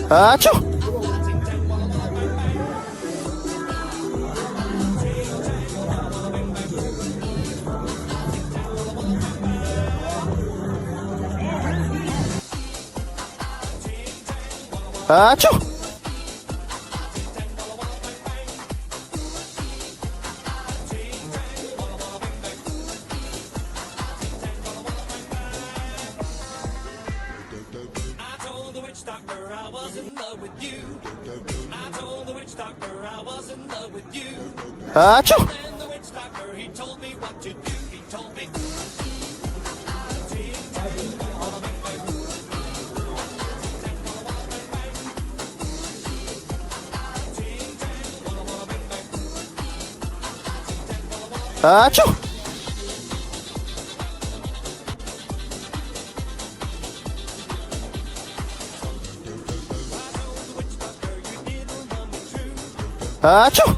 Achoo! Achoo! Doctor, I was in love with you. I told the witch doctor I was in love with you. Achoo! And the witch doctor, he told me what to do. He told me. Achoo! Achoo!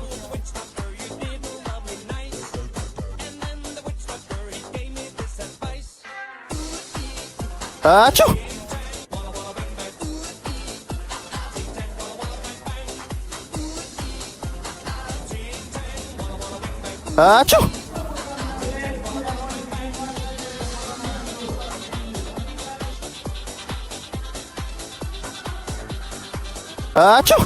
Achoo! Achoo! Achoo!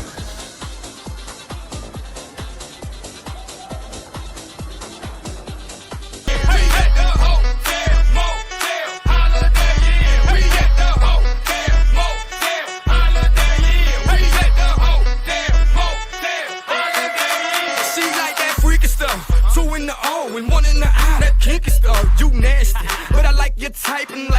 Two in the O and one in the I. That kinky stuff, you nasty, but I like your type and like